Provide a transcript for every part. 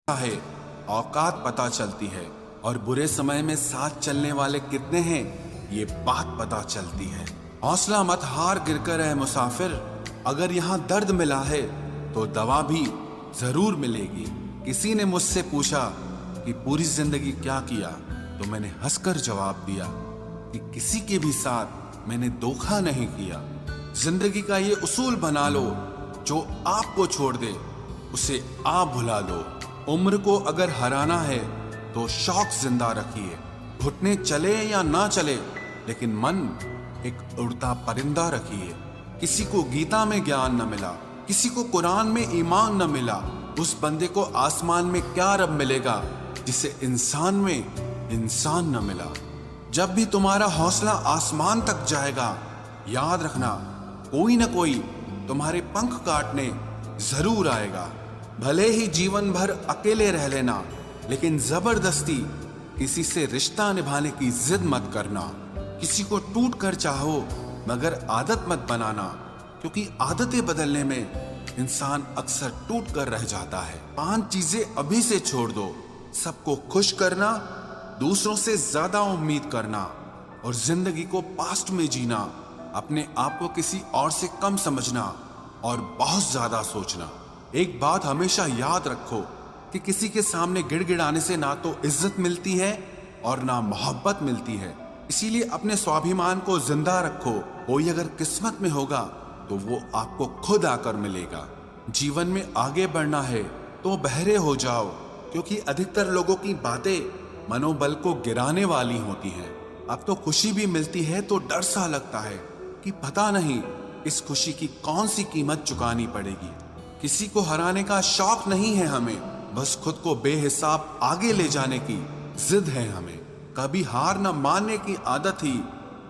है औकात पता चलती है, और बुरे समय में साथ चलने वाले कितने हैं ये बात पता चलती है। हौसला मत हार गिरकर है मुसाफिर, अगर यहाँ दर्द मिला है तो दवा भी जरूर मिलेगी। किसी ने मुझसे पूछा कि पूरी जिंदगी क्या किया, तो मैंने हंसकर जवाब दिया कि किसी के भी साथ मैंने धोखा नहीं किया। जिंदगी का ये उसूल बना लो, जो आपको छोड़ दे उसे आप भुला लो। उम्र को अगर हराना है तो शौक जिंदा रखिए। घुटने चले या ना चले, लेकिन मन एक उड़ता परिंदा रखिए। किसी को गीता में ज्ञान न मिला, किसी को कुरान में ईमान न मिला, उस बंदे को आसमान में क्या रब मिलेगा जिसे इंसान में इंसान न मिला। जब भी तुम्हारा हौसला आसमान तक जाएगा, याद रखना कोई न कोई तुम्हारे पंख काटने जरूर आएगा। भले ही जीवन भर अकेले रह लेना, लेकिन जबरदस्ती किसी से रिश्ता निभाने की जिद मत करना। किसी को टूट कर चाहो, मगर आदत मत बनाना, क्योंकि आदतें बदलने में इंसान अक्सर टूट कर रह जाता है। 5 चीजें अभी से छोड़ दो। सबको खुश करना, दूसरों से ज्यादा उम्मीद करना, और जिंदगी को पास्ट में जीना। अपने आप को किसी और से कम समझना और बहुत ज्यादा सोचना। एक बात हमेशा याद रखो कि किसी के सामने गिड़गिड़ाने से ना तो इज्जत मिलती है और ना मोहब्बत मिलती है। इसीलिए अपने स्वाभिमान को जिंदा रखो। कोई अगर किस्मत में होगा तो वो आपको खुद आकर मिलेगा। जीवन में आगे बढ़ना है तो बहरे हो जाओ, क्योंकि अधिकतर लोगों की बातें मनोबल को गिराने वाली होती हैं। अब तो खुशी भी मिलती है तो डर सा लगता है कि पता नहीं इस खुशी की कौन सी कीमत चुकानी पड़ेगी। किसी को हराने का शौक नहीं है हमें, बस खुद को बेहिसाब आगे ले जाने की जिद है हमें। कभी हार न मानने की आदत ही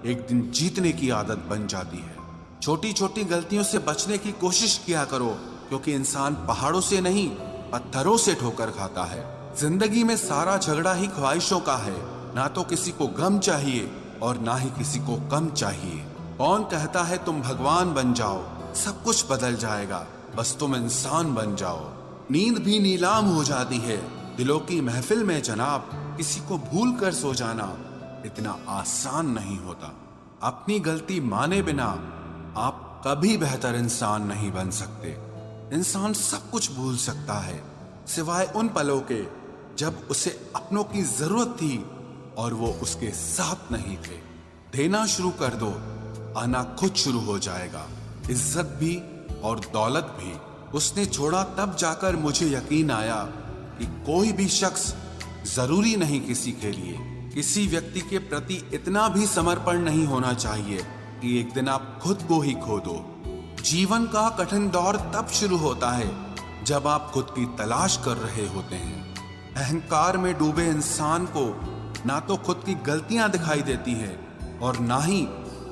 एक दिन जीतने की आदत बन जाती है। छोटी छोटी गलतियों से बचने की कोशिश किया करो, क्योंकि इंसान पहाड़ों से नहीं पत्थरों से ठोकर खाता है। जिंदगी में सारा झगड़ा ही ख्वाहिशों का है। ना तो किसी को गम चाहिए और ना ही किसी को कम चाहिए। कौन कहता है तुम भगवान बन जाओ, सब कुछ बदल जाएगा, बस तुम इंसान बन जाओ। नींद भी नीलाम हो जाती है दिलों की महफिल में जनाब। किसी को भूल कर सो जाना इतना आसान नहीं होता। अपनी गलती माने बिना आप कभी बेहतर इंसान नहीं बन सकते। इंसान सब कुछ भूल सकता है, सिवाय उन पलों के जब उसे अपनों की जरूरत थी और वो उसके साथ नहीं थे। देना शुरू कर दो, आना खुद शुरू हो जाएगा। इज्जत भी और दौलत भी उसने छोड़ा, तब जाकर मुझे यकीन आया कि कोई भी शख्स जरूरी नहीं किसी के लिए। किसी व्यक्ति के प्रति इतना भी समर्पण नहीं होना चाहिए कि एक दिन आप खुद को ही खो दो। जीवन का कठिन दौर तब शुरू होता है जब आप खुद की तलाश कर रहे होते हैं। अहंकार में डूबे इंसान को ना तो खुद की गलतियां दिखाई देती है और ना ही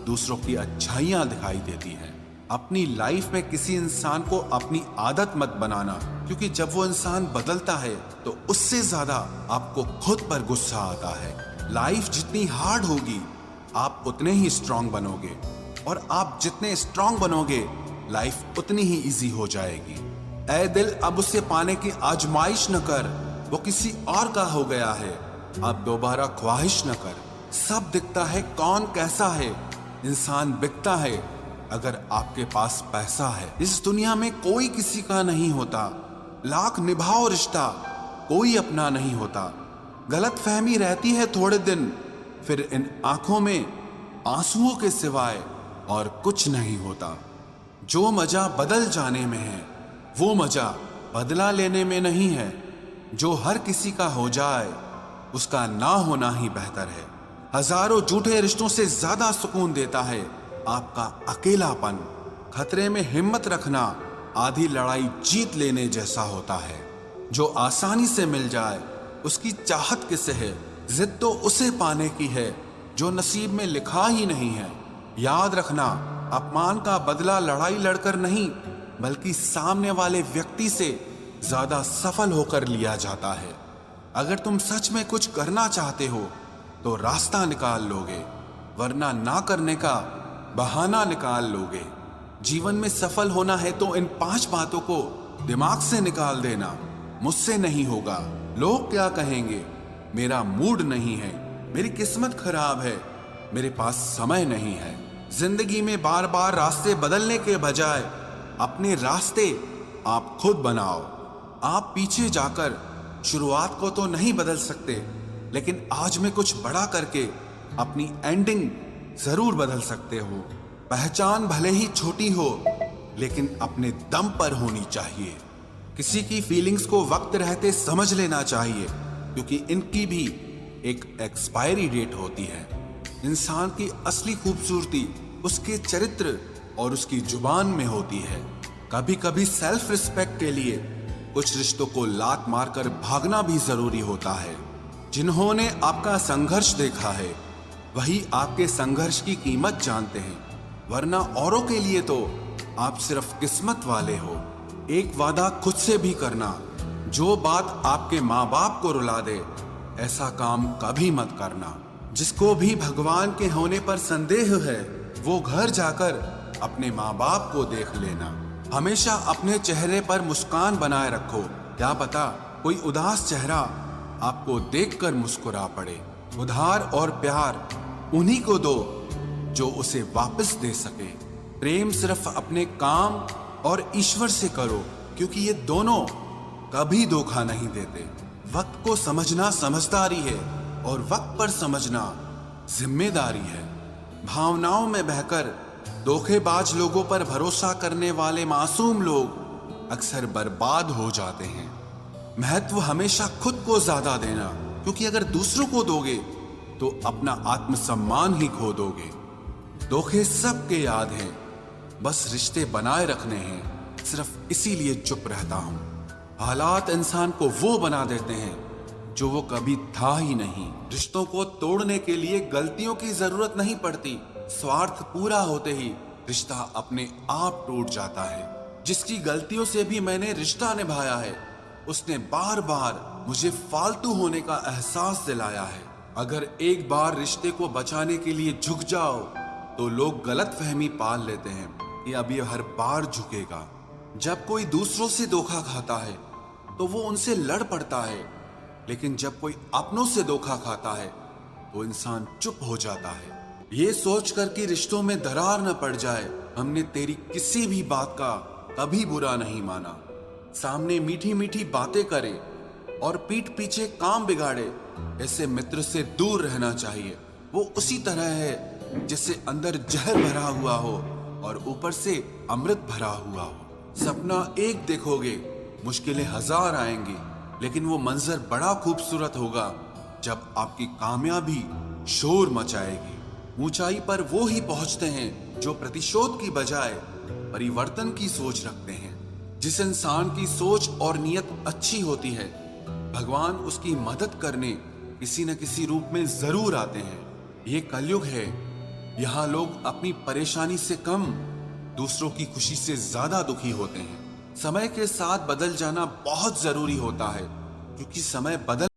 दूसरों की अच्छाइयां दिखाई देती है। अपनी लाइफ में किसी इंसान को अपनी आदत मत बनाना, क्योंकि जब वो इंसान बदलता है तो उससे ज्यादा आपको खुद पर गुस्सा आता है। लाइफ जितनी हार्ड होगी आप उतने ही स्ट्रांग बनोगे, और आप जितने स्ट्रांग बनोगे लाइफ उतनी ही इजी हो जाएगी। ऐ दिल अब उसे पाने की आजमाइश न कर, वो किसी और का हो गया है, अब दोबारा ख्वाहिश न कर। सब दिखता है कौन कैसा है, इंसान बिकता है अगर आपके पास पैसा है। इस दुनिया में कोई किसी का नहीं होता, लाख निभाओ रिश्ता कोई अपना नहीं होता। गलत फहमी रहती है थोड़े दिन, फिर इन आंखों में आंसुओं के सिवाय और कुछ नहीं होता। जो मजा बदल जाने में है वो मजा बदला लेने में नहीं है। जो हर किसी का हो जाए उसका ना होना ही बेहतर है। हजारों झूठे रिश्तों से ज्यादा सुकून देता है आपका अकेलापन। खतरे में हिम्मत रखना आधी लड़ाई जीत लेने जैसा होता है। जो आसानी से मिल जाए उसकी चाहत किसे है, जिद तो उसे पाने की है जो नसीब में लिखा ही नहीं है। याद रखना, अपमान का बदला लड़ाई लड़कर नहीं, बल्कि सामने वाले व्यक्ति से ज्यादा सफल होकर लिया जाता है। अगर तुम सच में कुछ करना चाहते हो तो रास्ता निकाल लोगे, वरना ना करने का बहाना निकाल लोगे। जीवन में सफल होना है तो इन 5 बातों को दिमाग से निकाल देना। मुझसे नहीं होगा, लोग क्या कहेंगे, मेरा मूड नहीं है, मेरी किस्मत खराब है, मेरे पास समय नहीं है। जिंदगी में बार बार रास्ते बदलने के बजाय अपने रास्ते आप खुद बनाओ। आप पीछे जाकर शुरुआत को तो नहीं बदल सकते, लेकिन आज में कुछ बड़ा करके अपनी एंडिंग जरूर बदल सकते हो। पहचान भले ही छोटी हो, लेकिन अपने दम पर होनी चाहिए। किसी की फीलिंग्स को वक्त रहते समझ लेना चाहिए, क्योंकि इनकी भी एक एक्सपायरी डेट होती है। इंसान की असली खूबसूरती उसके चरित्र और उसकी जुबान में होती है। कभी कभी सेल्फ रिस्पेक्ट के लिए कुछ रिश्तों को लात मारकर भागना भी जरूरी होता है। जिन्होंने आपका संघर्ष देखा है वही आपके संघर्ष की कीमत जानते हैं, वरना औरों के लिए तो आप सिर्फ किस्मत वाले हो। एक वादा खुद से भी करना, जो बात आपके माँ बाप को रुला दे ऐसा काम कभी मत करना। जिसको भी भगवान के होने पर संदेह है वो घर जाकर अपने माँ बाप को देख लेना। हमेशा अपने चेहरे पर मुस्कान बनाए रखो, क्या पता कोई उदास चेहरा आपको देखकर मुस्कुरा पड़े। उधार और प्यार उन्हीं को दो जो उसे वापस दे सके। प्रेम सिर्फ अपने काम और ईश्वर से करो, क्योंकि ये दोनों कभी धोखा नहीं देते। वक्त को समझना समझदारी है और वक्त पर समझना जिम्मेदारी है। भावनाओं में बहकर धोखेबाज लोगों पर भरोसा करने वाले मासूम लोग अक्सर बर्बाद हो जाते हैं। महत्व हमेशा खुद को ज्यादा देना, क्योंकि अगर दूसरों को दोगे तो अपना आत्मसम्मान ही खो दोगे। धोखे सबके याद हैं, बस रिश्ते बनाए रखने हैं, सिर्फ इसीलिए चुप रहता हूं। हालात इंसान को वो बना देते हैं जो वो कभी था ही नहीं। रिश्तों को तोड़ने के लिए गलतियों की जरूरत नहीं पड़ती, स्वार्थ पूरा होते ही रिश्ता अपने आप टूट जाता है। जिसकी गलतियों से भी मैंने रिश्ता निभाया है उसने बार बार मुझे फालतू होने का एहसास दिलाया है। अगर एक बार रिश्ते को बचाने के लिए झुक जाओ तो लोग गलत फहमी पाल लेते हैं कि अब ये हर बार झुकेगा। जब कोई दूसरों से धोखा खाता है तो वो उनसे लड़ पड़ता है, लेकिन जब कोई अपनों से धोखा खाता है तो इंसान चुप हो जाता है। ये सोचकर कि रिश्तों में दरार न पड़ जाए, हमने तेरी किसी भी बात का कभी बुरा नहीं माना। सामने मीठी मीठी बातें करे और पीठ पीछे काम बिगाड़े, ऐसे मित्र से दूर रहना चाहिए। वो उसी तरह है जिससे अंदर जहर भरा हुआ हो और ऊपर से अमृत भरा हुआ हो। सपना एक देखोगे, मुश्किलें हजार आएंगी, लेकिन वो मंजर बड़ा खूबसूरत होगा जब आपकी कामयाबी शोर मचाएगी। ऊंचाई पर वो ही पहुंचते हैं जो प्रतिशोध की बजाय परिवर्तन की सोच रखते हैं। जिस इंसान की सोच और नियत अच्छी होती है, भगवान उसकी मदद करने किसी न किसी रूप में जरूर आते हैं। ये कलयुग है, यहाँ लोग अपनी परेशानी से कम दूसरों की खुशी से ज्यादा दुखी होते हैं। समय के साथ बदल जाना बहुत जरूरी होता है, क्योंकि समय बदल